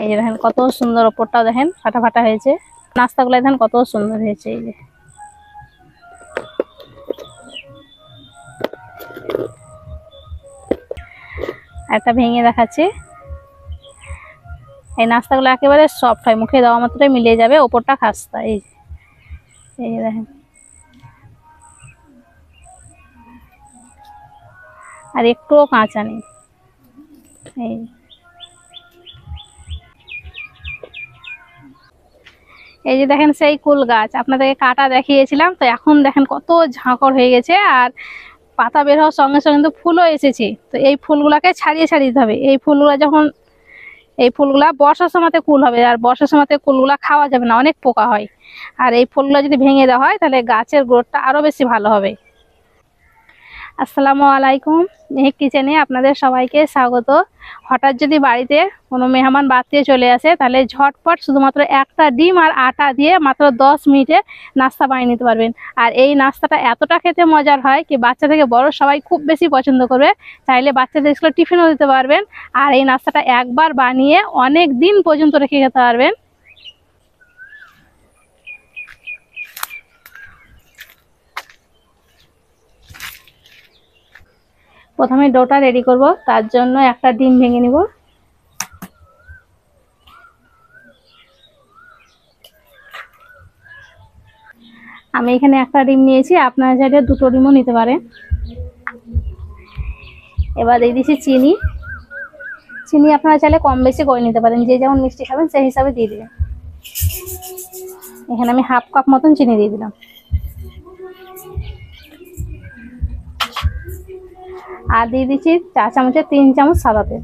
এই যে দেখেন কত সুন্দর, ওপরটাও দেখেন ফাটা ফাটা হয়েছে। নাস্তাগুলো দেখেন কত সুন্দর হয়েছে। এই যে একটা ভেঙে দেখাচ্ছি। এই নাস্তাগুলো একেবারে সফট হয়, মুখে দেওয়া মাত্রই মিলিয়ে যাবে, ওপরটা খাস্তা। এই এই দেখেন, আর একটুও কাঁচা নেই। এই এই যে দেখেন সেই কুল গাছ আপনাদেরকে কাটা দেখিয়েছিলাম, তো এখন দেখেন কত ঝাঁকড় হয়ে গেছে, আর পাতা বের হওয়ার সঙ্গে সঙ্গে কিন্তু ফুলও এসেছে। তো এই ফুলগুলাকে ছাড়িয়ে ছাড়িয়ে দিতে হবে। এই ফুলগুলা বর্ষার সময়তে কুল হবে, আর বর্ষার সময়তে কুলগুলা খাওয়া যাবে না, অনেক পোকা হয়। আর এই ফুলগুলা যদি ভেঙে দেওয়া হয় তাহলে গাছের গ্রোথটা আরো বেশি ভালো হবে। আসসালামু আলাইকুম, মেহেক কিচেনে আপনাদের সবাইকে স্বাগত। হঠাৎ যদি বাড়িতে কোনো মেহমান বাড়তে চলে আসে, তাহলে ঝটপট শুধুমাত্র একটা ডিম আর আটা দিয়ে মাত্র 10 মিনিটে নাস্তা বানিয়ে নিতে পারবেন। আর এই নাস্তাটা এতটা খেতে মজার হয় কি বাচ্চা থেকে বড় সবাই খুব বেশি পছন্দ করবে। চাইলে বাচ্চাদের স্কুলে টিফিনও দিতে পারবেন। আর এই নাস্তাটা একবার বানিয়ে অনেক দিন পর্যন্ত রেখে খেতে পারবেন। প্রথমে ডোটা রেডি করব, তার জন্য একটা ডিম ভেঙে নিব। আমি এখানে একটা ডিম নিয়েছি, আপনারা চাইলে দুটো ডিমও নিতে পারেন। এবার দিয়ে দিচ্ছি চিনি। চিনি আপনারা চাইলে কম বেশি করে নিতে পারেন, যে যেমন মিষ্টি খাবেন সেই হিসাবে দিয়ে দিবেন। এখানে আমি হাফ কাপ মতন চিনি দিয়ে দিলাম। আর দিয়ে দিচ্ছি চা চামচের 3 চামচ সাদা তেল।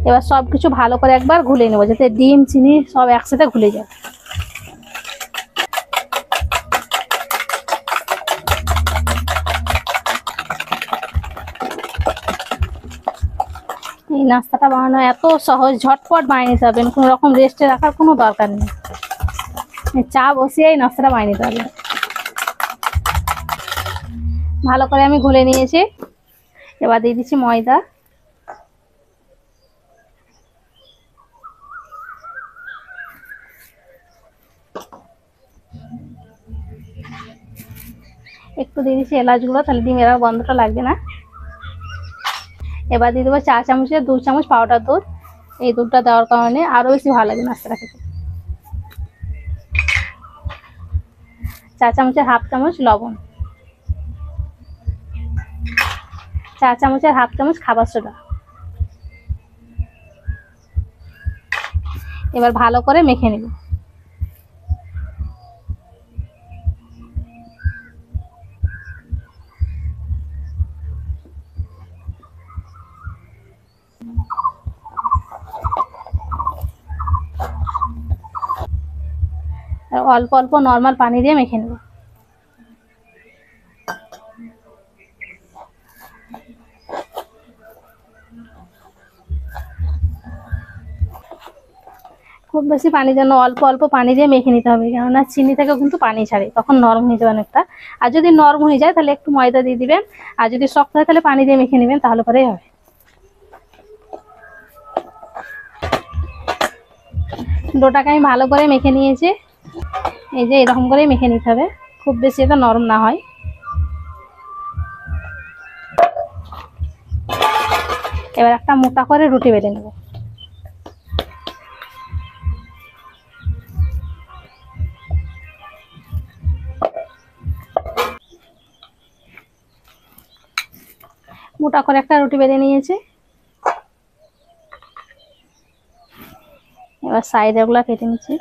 এবার সবকিছু ভালো করে একবার ঘুলিয়ে নেবো, যাতে ডিম চিনি সব একসাথে ঘুলে যায়। এই নাস্তাটা বানানো এত সহজ, ঝটপট বানিয়ে নিতে পারবেন, কোনো রকম রেস্টে রাখার কোনো দরকার নেই। চা বসিয়ে এই নাস্তাটা বানিয়ে নিতে পারবেন। ভালো করে আমি ঘুলে নিয়েছি। এবার দিয়ে দিচ্ছি ময়দা। একটু দিয়ে দিচ্ছি এলাচ গুঁড়ো, তাহলে ডিমের আর গন্ধটা লাগবে না। এবার দিয়ে দেবো চা চামচের 2 চামচ পাউডার দুধ। এই দুধটা দেওয়ার কারণে আরো বেশি ভালো লাগে নাস্তাটা খেতে। চা চামচের হাফ চামচ লবণ, চা চামচের হাফ চামচ খাবার সোডা। এবার ভালো করে মেখে নিব। অল্প অল্প নর্মাল পানি দিয়ে মেখে নেব। খুব বেশি পানি যেন, অল্প অল্প পানি দিয়ে মেখে নিতে হবে, কেননা চিনি থেকেও কিন্তু পানি ছাড়ে, তখন নরম হয়ে যাবে অনেকটা। আর যদি নরম হয়ে যায় তাহলে একটু ময়দা দিয়ে দিবেন, আর যদি শক্ত হয় তাহলে পানি দিয়ে মেখে নেবেন, তাহলে পরেই হবে। ডোটাকে আমি ভালো করে মেখে নিয়েছি। এই যে এরকম করেই মেখে নিতে হবে, খুব বেশি এটা নরম না হয়। এবার একটা মোটা করে রুটি বেলে নেব। মোটা করে একটা রুটি বেলে নিয়েছি। এবার সাইড এগুলা কেটে নিচ্ছি।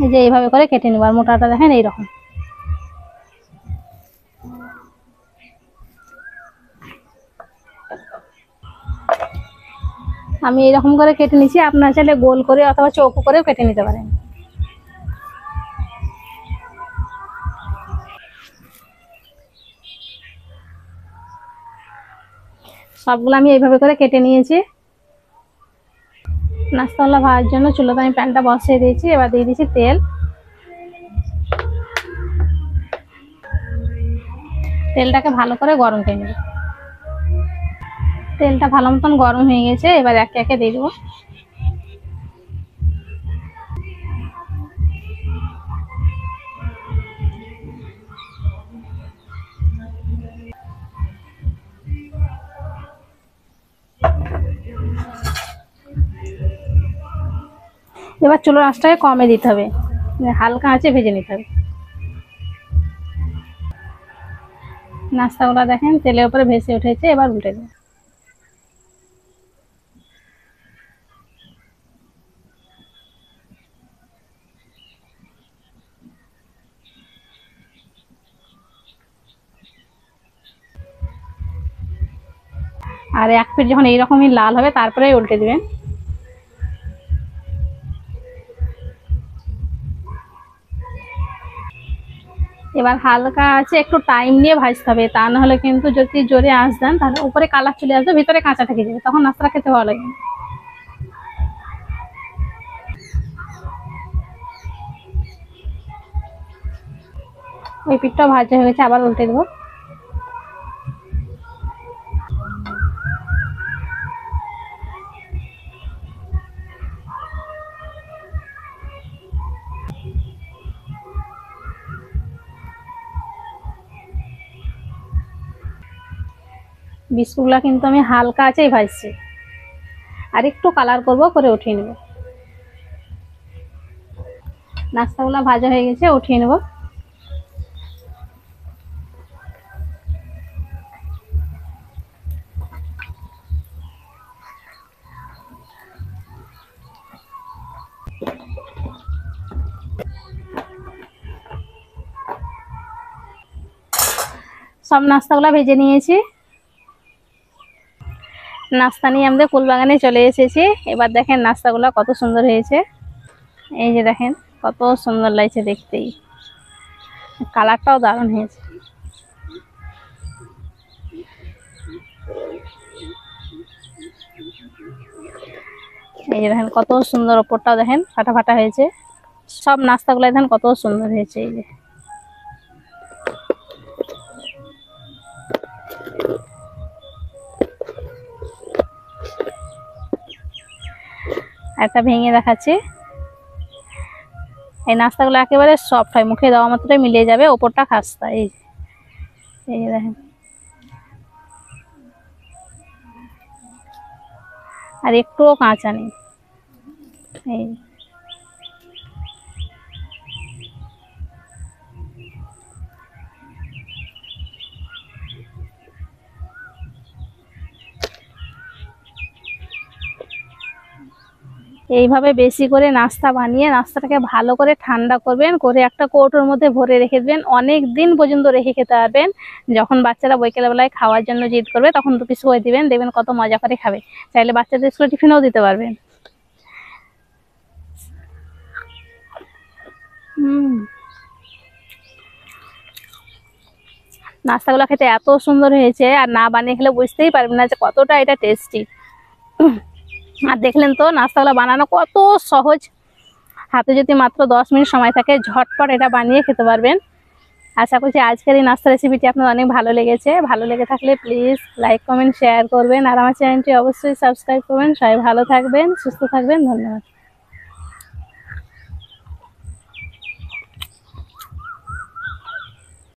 এই যে এইভাবে করে কেটে নেব, আর মোটাটা দেখেন এইরকম। আমি এরকম করে কেটে নিচ্ছি, আপনারা চাইলে গোল করে অথবা চৌকো করেও কেটে নিতে পারেন। সবগুলো আমি এইভাবে করে কেটে নিয়েছি। নাস্তাওয়ালা ভাজার জন্য চুলোতে আমি প্যানটা বসিয়ে দিয়েছি। এবার দিয়ে দিচ্ছি তেল। তেলটাকে ভালো করে গরম করে নেব। তেলটা ভালো মতন গরম হয়ে গেছে, এবার একে একে দিয়ে দেবো। এবার চুলোর আঁচটাকে কমে দিতে হবে, হালকা আঁচে ভেজে নিতে হবে। নাস্তাগুলো দেখেন তেলের উপরে ভেসে উঠেছে, এবার উল্টে দেব। আর এক পিঠ যখন এইরকমই লাল হবে তারপরে উল্টে দিবেন। এবার হালকা আছে একটু টাইম নিয়ে ভাজতে হবে, তা না হলে কিন্তু যদি জোরে আঁচ দেন তাহলে উপরে কালার চলে আসবে, ভিতরে কাঁচা থেকে যাবে, তখন নাস্তাটা খেতে ভালো লাগবে। ওই পিঠটাও ভাজা হয়ে গেছে, আবার উল্টে দেবো। বিস্কুটগুলা কিন্তু আমি হালকা আঁচেই ভাজছি, আর একটু কালার করবো করে উঠিয়ে নেব। নাস্তাগুলো ভাজা হয়ে গেছে, উঠিয়ে নেব। সব নাস্তাগুলো ভেজে নিয়েছি। নাস্তা নিয়ে আমাদের ফুলবাগানে চলে এসেছি। এবার দেখেন নাস্তাগুলো কত সুন্দর হয়েছে। এই যে দেখেন কত সুন্দর লাগছে দেখতেই, কালারটাও দারুণ হয়েছে। এই যে দেখেন কত সুন্দর, ওপরটাও দেখেন ফাটা ফাটা হয়েছে। সব নাস্তাগুলো দেখেন কত সুন্দর হয়েছে। এই যে একটা ভেঙে দেখাচ্ছি। এই নাস্তাগুলো একেবারে সফট হয়, মুখে দেওয়া মাত্রই মিলিয়ে যাবে, ওপরটা খাস্তা। এই যে দেখেন, আর একটুও কাঁচা নেই। এই এইভাবে বেশি করে নাস্তা বানিয়ে নাস্তাটাকে ভালো করে ঠান্ডা করবেন, করে একটা কৌটোর মধ্যে ভরে রেখে দেবেন। অনেক দিন পর্যন্ত রেখে খেতে পারবেন। যখন বাচ্চারা বিকেলবেলায় খাওয়ার জন্য জিদ করবে তখন 2 পিস করে দিবেন, দেখবেন কত মজা করে খাবে। চাইলে বাচ্চাদের স্কুলে টিফিনেও দিতে পারবেন। নাস্তাগুলো খেতে এত সুন্দর হয়েছে, আর না বানিয়ে খেলে বুঝতেই পারবেন না যে কতটা এটা টেস্টি। আর দেখলেন তো নাস্তাগুলো বানানো কত সহজ। হাতে যদি মাত্র 10 মিনিট সময় থাকে ঝটপট এটা বানিয়ে খেতে পারবেন। আশা করছি আজকের এই নাস্তা রেসিপিটি আপনার অনেক ভালো লেগেছে। ভালো লেগে থাকলে প্লিজ লাইক কমেন্ট শেয়ার করবেন, আর আমার চ্যানেলটি অবশ্যই সাবস্ক্রাইব করবেন। সবাই ভালো থাকবেন, সুস্থ থাকবেন। ধন্যবাদ।